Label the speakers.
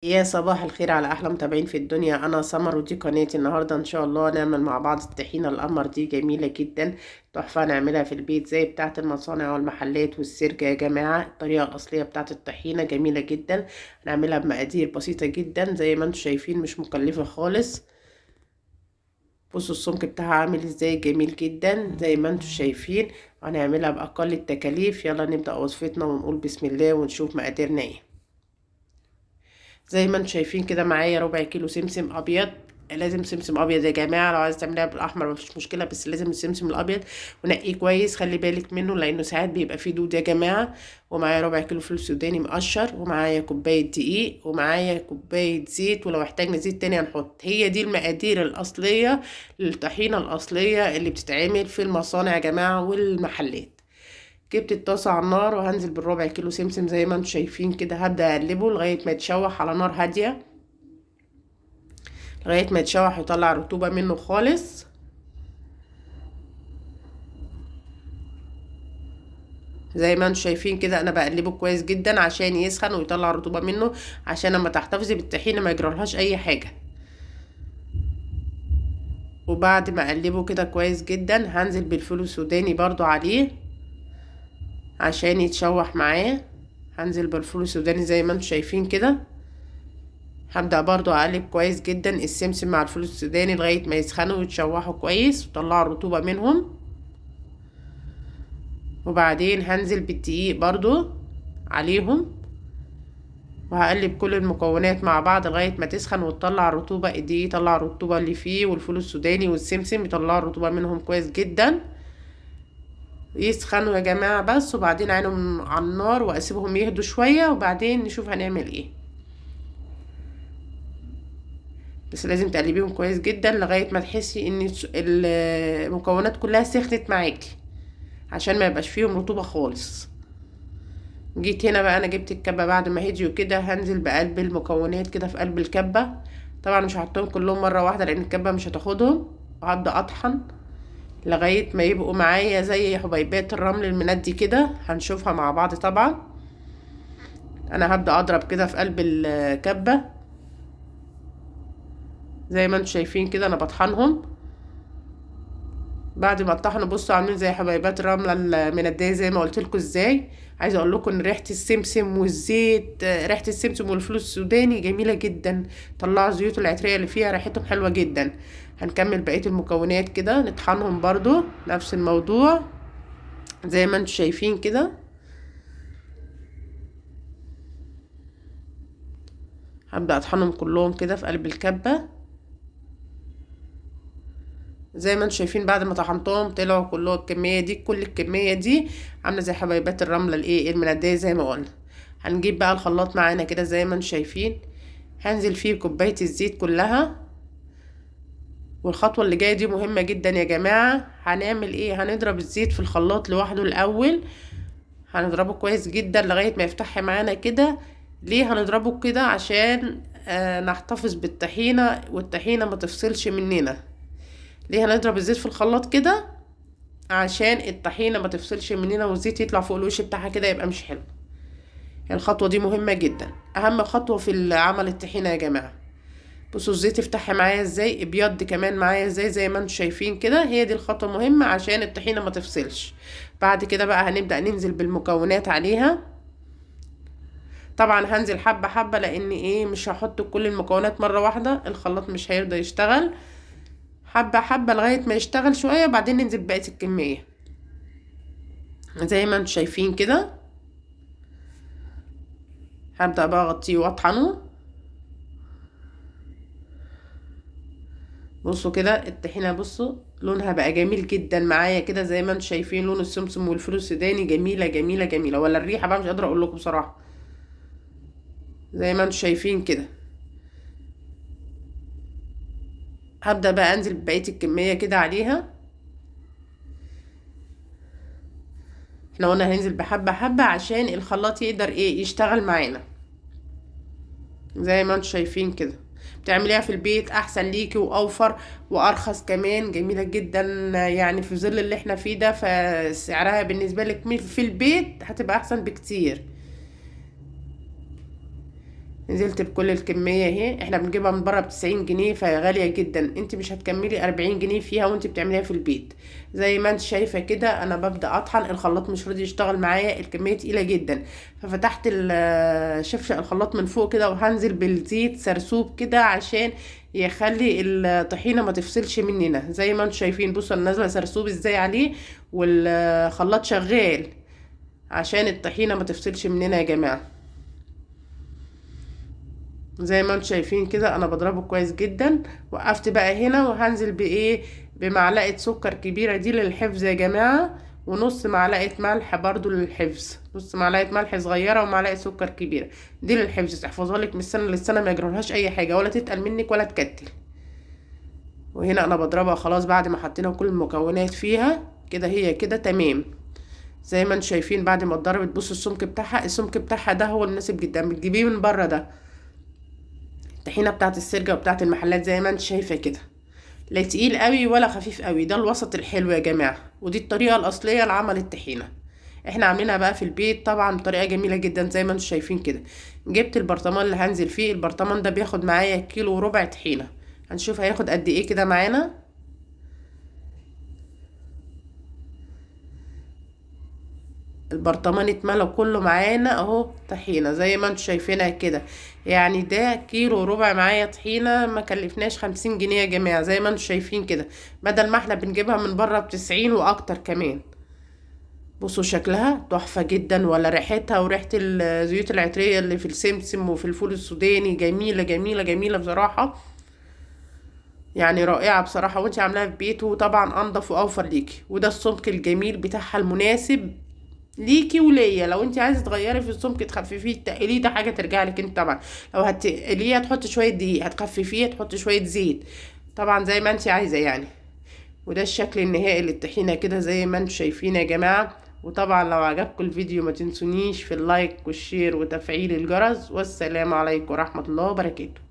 Speaker 1: يا صباح الخير على احلى متابعين في الدنيا. انا سمر ودي قناتي. النهارده ان شاء الله نعمل مع بعض الطحينه القمر دي، جميله جدا، تحفه. نعملها في البيت زي بتاعه المصانع والمحلات والسيرك يا جماعه. الطريقه الاصليه بتاعه الطحينه جميله جدا. نعملها بمقادير بسيطه جدا زي ما انتم شايفين، مش مكلفه خالص. بصوا السمك بتاعها عامل ازاي، جميل جدا زي ما انتم شايفين. هنعملها باقل التكاليف. يلا نبدا وصفتنا ونقول بسم الله ونشوف مقاديرنا ايه. زي ما انتم شايفين كده معايا ربع كيلو سمسم ابيض. لازم سمسم ابيض يا جماعه، لو عايز تعمليها بالاحمر مفيش مشكله، بس لازم السمسم الابيض. ونقيه كويس، خلي بالك منه لانه ساعات بيبقى فيه دود يا جماعه. ومعايا ربع كيلو فلفل سوداني مقشر، ومعايا كوبايه دقيق، ومعايا كوبايه زيت، ولو احتاجنا زيت تاني هنحط. هي دي المقادير الاصليه للطحينه الاصليه اللي بتتعمل في المصانع يا جماعه والمحلات. جبت الطاسة على النار وهنزل بالربع كيلو سمسم زي ما انتم شايفين كده. هبدأ اقلبه لغاية ما يتشوح على نار هادية، لغاية ما يتشوح ويطلع رطوبة منه خالص. زي ما انتم شايفين كده انا بقلبه كويس جدا عشان يسخن ويطلع رطوبة منه، عشان لما تحتفظي بالطحينة ما يجرالهاش اي حاجة. وبعد ما اقلبه كده كويس جدا هنزل بالفول السوداني برضو عليه عشان يتشوح معاه. هنزل بالفول السوداني زي ما انتم شايفين كده. هبدأ برضو اقلب كويس جدا السمسم مع الفول السوداني لغاية ما يسخنوا ويتشوحوا كويس وطلعوا الرطوبة منهم. وبعدين هنزل بالدقيق برضو عليهم، وهقلب كل المكونات مع بعض لغاية ما تسخن وتطلع الرطوبة. الدقيق يطلع الرطوبة اللي فيه، والفول السوداني والسمسم يطلعوا الرطوبة منهم كويس جدا. يسخنوا يا جماعة بس، وبعدين عينهم على النار واسيبهم يهدوا شوية، وبعدين نشوف هنعمل ايه. بس لازم تقلبيهم كويس جدا لغاية ما تحسي ان المكونات كلها سخنت معاكي، عشان ما يبقاش فيهم رطوبة خالص. جيت هنا بقى انا جبت الكبة بعد ما هديوا كده. هنزل بقلب المكونات كده في قلب الكبة. طبعا مش هحطهم كلهم مرة واحدة لان الكبة مش هتاخدهم. وهبدأ اطحن لغاية ما يبقوا معايا زي حبيبات الرمل المندي كده. هنشوفها مع بعض طبعا. انا هبدأ اضرب كده في قلب الكبة زي ما انتم شايفين كده انا بطحنهم. بعد ما اتطحنوا بصوا عاملين زي حبيبات الرمله المنديه زي ما قلت لكم ازاي. عايزه اقول لكم ان ريحه السمسم والزيت، ريحه السمسم والفول السوداني جميله جدا. طلعوا الزيوت العطريه اللي فيها، ريحتهم حلوه جدا. هنكمل بقيه المكونات كده نطحنهم برضو نفس الموضوع زي ما انتم شايفين كده. هبدا اطحنهم كلهم كده في قلب الكبه زي ما انتم شايفين. بعد ما طحنتهم طلعوا كلهم الكميه دي، كل الكميه دي عامله زي حبيبات الرمله الايه المنديه زي ما قلنا. هنجيب بقى الخلاط معانا كده زي ما انتم شايفين. هنزل فيه كوبايه الزيت كلها. والخطوه اللي جايه دي مهمه جدا يا جماعه. هنعمل ايه؟ هنضرب الزيت في الخلاط لوحده الاول. هنضربه كويس جدا لغايه ما يفتح معانا كده. ليه هنضربه كده؟ عشان نحتفظ بالطحينه والطحينه ما تفصلش مننا. ليه هنضرب الزيت في الخلاط كده؟ عشان الطحينة ما تفصلش مننا والزيت يطلع فوق الوش بتاعها كده يبقى مش حلو. الخطوة دي مهمة جدا، اهم خطوة في عمل الطحينة يا جماعة. بصوا الزيت يفتح معايا ازاي، ابيض كمان معايا ازاي زي ما انتم شايفين كده. هي دي الخطوة مهمة عشان الطحينة ما تفصلش. بعد كده بقى هنبدأ ننزل بالمكونات عليها. طبعا هنزل حبة حبة لان ايه مش هحط كل المكونات مرة واحدة، الخلاط مش هيرضى يشتغل. حبة حبة لغاية ما يشتغل شوية، وبعدين ننزل بقية الكمية زي ما انتم شايفين كده. هبدأ بقى اغطيه واطحنه. بصوا كده الطحينة، بصوا لونها بقى جميل جدا معايا كده زي ما انتم شايفين. لون السمسم والفول السوداني جميلة جميلة جميلة، ولا الريحة بقى مش قادرة اقول لكم بصراحة. زي ما انتم شايفين كده. هبدأ بقى انزل ببقية الكمية كده عليها. احنا قلنا هننزل بحبة حبة عشان الخلاط يقدر ايه يشتغل معانا. زي ما انتم شايفين كده. بتعمليها في البيت احسن ليكي واوفر وارخص كمان، جميلة جدا. يعني في ظل اللي احنا فيه ده فسعرها بالنسبة لك في البيت هتبقى احسن بكتير. نزلت بكل الكمية اهي. احنا بنجيبها من بره ب90 جنيه، فهي غالية جدا. انت مش هتكملي 40 جنيه فيها وانت بتعمليها في البيت. زي ما انت شايفة كده انا ببدأ اطحن. الخلاط مش راضي يشتغل معايا، الكمية تقيلة جدا. ففتحت شفشق الخلاط من فوق كده، وهنزل بالزيت سرسوب كده عشان يخلي الطحينة ما تفصلش مننا. زي ما انتم شايفين، بصوا انا نازلة سرسوب ازاي عليه، والخلاط شغال عشان الطحينة ما تفصلش مننا يا جماعة. زي ما انتم شايفين كده انا بضربه كويس جدا. وقفت بقى هنا، وهنزل بايه، بمعلقه سكر كبيره دي للحفظ يا جماعه، ونص معلقه ملح برضو للحفظ. نص معلقه ملح صغيره ومعلقه سكر كبيره دي للحفظ، تحفظها لك من السنه للسنه، ما يجرالهاش اي حاجه ولا تتقل منك ولا تكتل. وهنا انا بضربها خلاص بعد ما حطينا كل المكونات فيها كده، هي كده تمام. زي ما انتم شايفين بعد ما اتضربت، بصوا السمك بتاعها، السمك بتاعها ده هو المناسب جدا. بتجيبيه من بره ده الطحينه بتاعت السرجه وبتاعت المحلات، زي ما انت شايفه كده، لا تقيل قوي ولا خفيف قوي. ده الوسط الحلو يا جماعه، ودي الطريقه الاصليه لعمل الطحينه. احنا عاملينها بقى في البيت طبعا بطريقه جميله جدا زي ما انتم شايفين كده. جبت البرطمان اللي هنزل فيه. البرطمان ده بياخد معايا 1.4 كيلو طحينه. هنشوف هياخد قد ايه كده معانا. البرطمان اتملى كله معانا اهو طحينه زي ما انتم شايفينها كده. يعني ده 1.4 كيلو معايا طحينه، ما كلفناش 50 جنيه يا جماعه. زي ما انتم شايفين كده، بدل ما احنا بنجيبها من بره ب90 واكتر كمان. بصوا شكلها تحفه جدا، ولا ريحتها وريحه الزيوت العطريه اللي في السمسم وفي الفول السوداني جميله جميله جميله بصراحه. يعني رائعه بصراحه، وانت عاملاها في بيت، وطبعا انضف واوفر ليكي. وده السمك الجميل بتاعها المناسب ليكي وليا. لو انت عايزه تغيري في السمك تخففيه تقليه، ده حاجه ترجع لك انت طبعا. لو هتقليه هتحطي شويه دقيق، هتخففيه هتحطي شويه زيت، طبعا زي ما انت عايزه يعني. وده الشكل النهائي للطحينه كده زي ما انتم شايفين يا جماعه. وطبعا لو عجبكم الفيديو ما تنسونيش في اللايك والشير وتفعيل الجرس. والسلام عليكم ورحمه الله وبركاته.